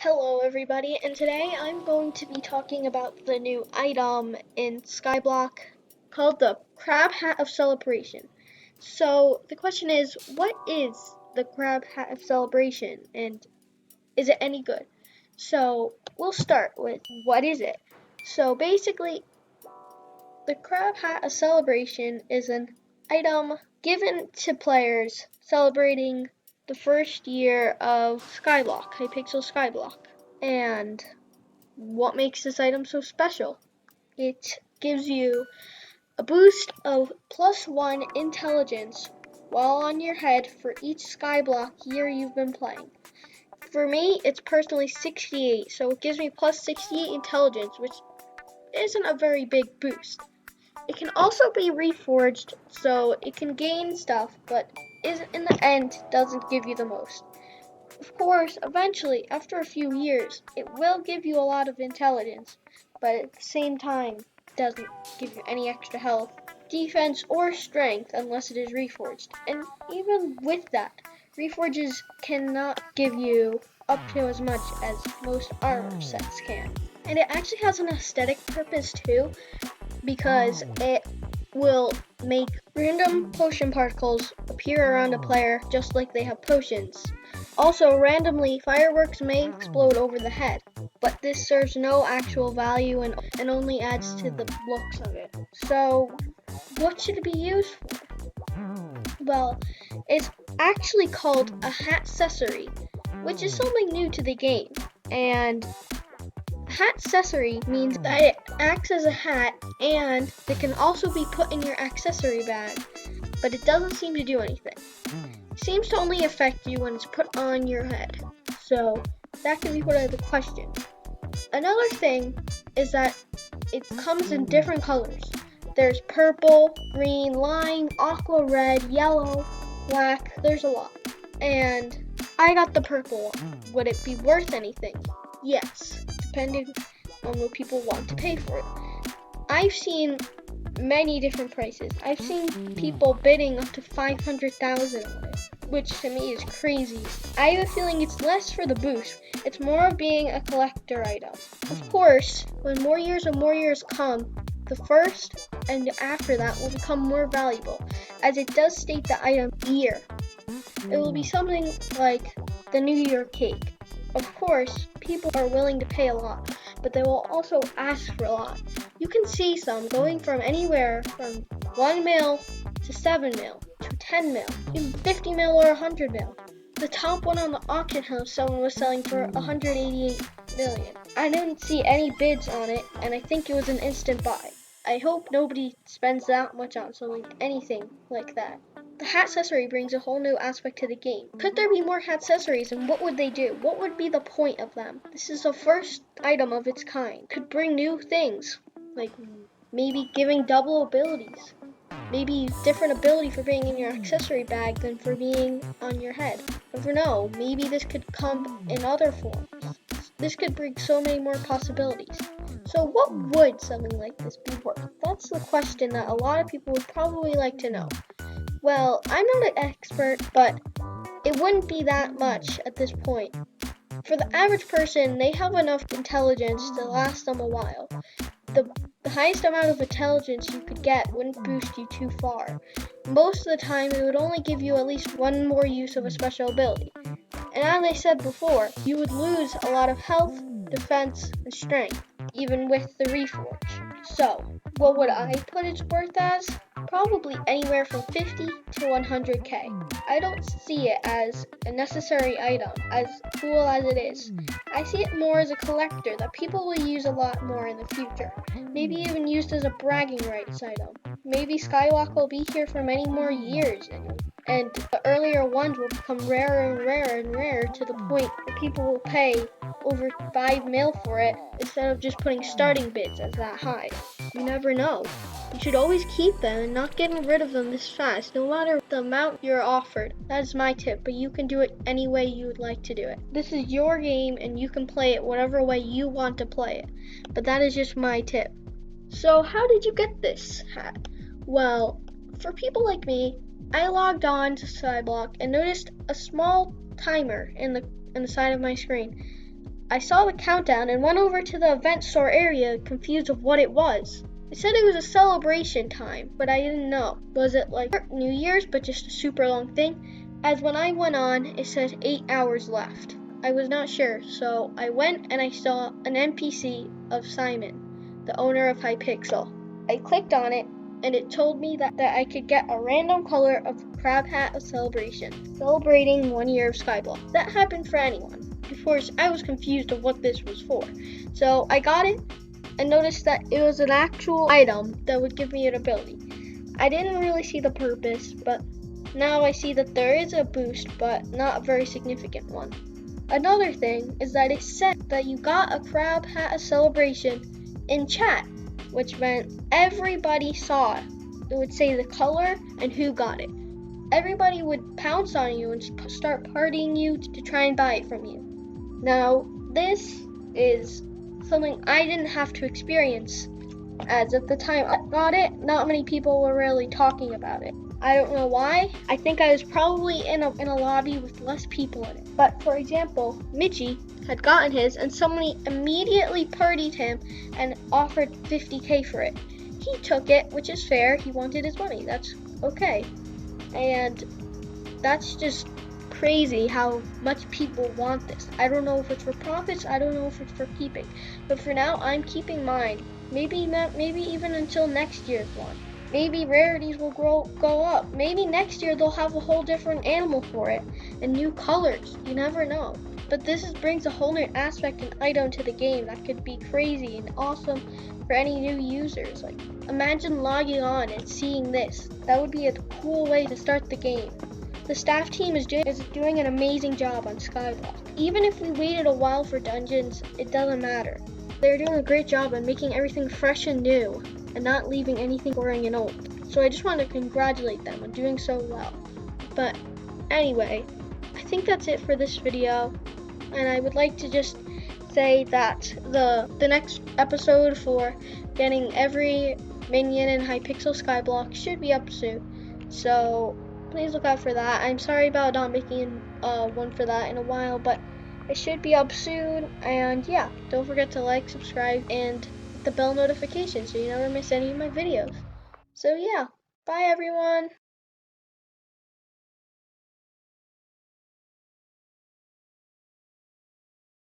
Hello everybody, and today I'm going to be talking about the new item in Skyblock called the Crab Hat of Celebration. So the question is, what is the Crab Hat of Celebration and is it any good? So we'll start with what is it? So basically, the Crab Hat of Celebration is an item given to players celebrating the first year of Skyblock, Hypixel Skyblock. And what makes this item so special? It gives you a boost of +1 intelligence while on your head for each Skyblock year you've been playing. For me, it's personally 68, so it gives me +68 intelligence, which isn't a very big boost. It can also be reforged, so it can gain stuff, but in the end doesn't give you the most. Of course, eventually, after a few years, it will give you a lot of intelligence, but at the same time, doesn't give you any extra health, defense, or strength unless it is reforged. And even with that, reforges cannot give you up to as much as most armor sets can. And it actually has an aesthetic purpose too, because it will make random potion particles appear around a player just like they have potions. Also, randomly, fireworks may explode over the head, but this serves no actual value and only adds to the looks of it. So, what should it be used for? Well, it's actually called a hat accessory, which is something new to the game. And hat accessory means that it acts as a hat and it can also be put in your accessory bag, but it doesn't seem to do anything. It seems to only affect you when it's put on your head. So that can be put as a question. Another thing is that it comes in different colors. There's purple, green, lime, aqua red, yellow, black, there's a lot. And I got the purple one. Would it be worth anything? Yes, depending on what people want to pay for it. I've seen many different prices. I've seen people bidding up to 500,000 on it, which to me is crazy. I have a feeling it's less for the boost. It's more of being a collector item. Of course, when more years come, the first and after that will become more valuable, as it does state the item year. It will be something like the New Year cake. Of course, people are willing to pay a lot, but they will also ask for a lot. You can see some going from anywhere from 1 mil to 7 mil to 10 mil, even 50 mil or 100 mil. The top one on the auction house, someone was selling for 188 million. I didn't see any bids on it, and I think it was an instant buy. I hope nobody spends that much on anything like that. The hat accessory brings a whole new aspect to the game. Could there be more hat accessories, and what would they do? What would be the point of them? This is the first item of its kind. Could bring new things, like maybe giving double abilities. Maybe different ability for being in your accessory bag than for being on your head. Never know, maybe this could come in other forms. This could bring so many more possibilities. So what would something like this be worth? That's the question that a lot of people would probably like to know. Well, I'm not an expert, but it wouldn't be that much at this point. For the average person, they have enough intelligence to last them a while. The highest amount of intelligence you could get wouldn't boost you too far. Most of the time, it would only give you at least one more use of a special ability. And as I said before, you would lose a lot of health, defense, and strength, even with the reforge. So, what would I put its worth as? Probably anywhere from 50 to 100k. I don't see it as a necessary item, as cool as it is. I see it more as a collector that people will use a lot more in the future. Maybe even used as a bragging rights item. Maybe Skyblock will be here for many more years, and the earlier ones will become rarer and rarer and rarer to the point that people will pay over 5 mil for it instead of just putting starting bids as that high. You never know. You should always keep them and not get rid of them this fast, no matter the amount you're offered. That is my tip, but you can do it any way you would like to do it. This is your game and you can play it whatever way you want to play it, but that is just my tip. So how did you get this hat? Well, for people like me, I logged on to Skyblock and noticed a small timer in the side of my screen. I saw the countdown and went over to the event store area confused of what it was. It said it was a celebration time, but I didn't know. Was it like New Year's but just a super long thing? As when I went on, it said 8 hours left. I was not sure, so I went and I saw an NPC of Simon, the owner of Hypixel. I clicked on it and it told me that I could get a random color of Crab Hat of Celebration, celebrating 1 year of Skyblock. That happened for anyone. Of course, I was confused of what this was for. So I got it and noticed that it was an actual item that would give me an ability. I didn't really see the purpose, but now I see that there is a boost, but not a very significant one. Another thing is that it said that you got a Crab Hat of Celebration in chat, which meant everybody saw it. It would say the color and who got it. Everybody would pounce on you and start partying you to try and buy it from you. Now, this is something I didn't have to experience, as at the time I got it, not many people were really talking about it. I don't know why. I think I was probably in a lobby with less people in it. But for example, Mitchie had gotten his and somebody immediately partied him and offered 50k for it. He took it, which is fair. He wanted his money. That's okay. And that's just crazy how much people want this. I don't know if it's for profits, I don't know if it's for keeping. But for now, I'm keeping mine. Maybe even until next year's one. Maybe rarities will go up. Maybe next year they'll have a whole different animal for it and new colors. You never know. But this brings a whole new aspect and item to the game that could be crazy and awesome for any new users. Like, imagine logging on and seeing this. That would be a cool way to start the game. The staff team is doing an amazing job on Skyblock. Even if we waited a while for dungeons, it doesn't matter. They're doing a great job on making everything fresh and new and not leaving anything boring and old. So I just want to congratulate them on doing so well. But anyway, I think that's it for this video. And I would like to just say that the next episode for getting every minion in Hypixel Skyblock should be up soon. So please look out for that. I'm sorry about not making one for that in a while, but it should be up soon. And yeah, don't forget to like, subscribe, and hit the bell notification so you never miss any of my videos. So yeah, bye everyone.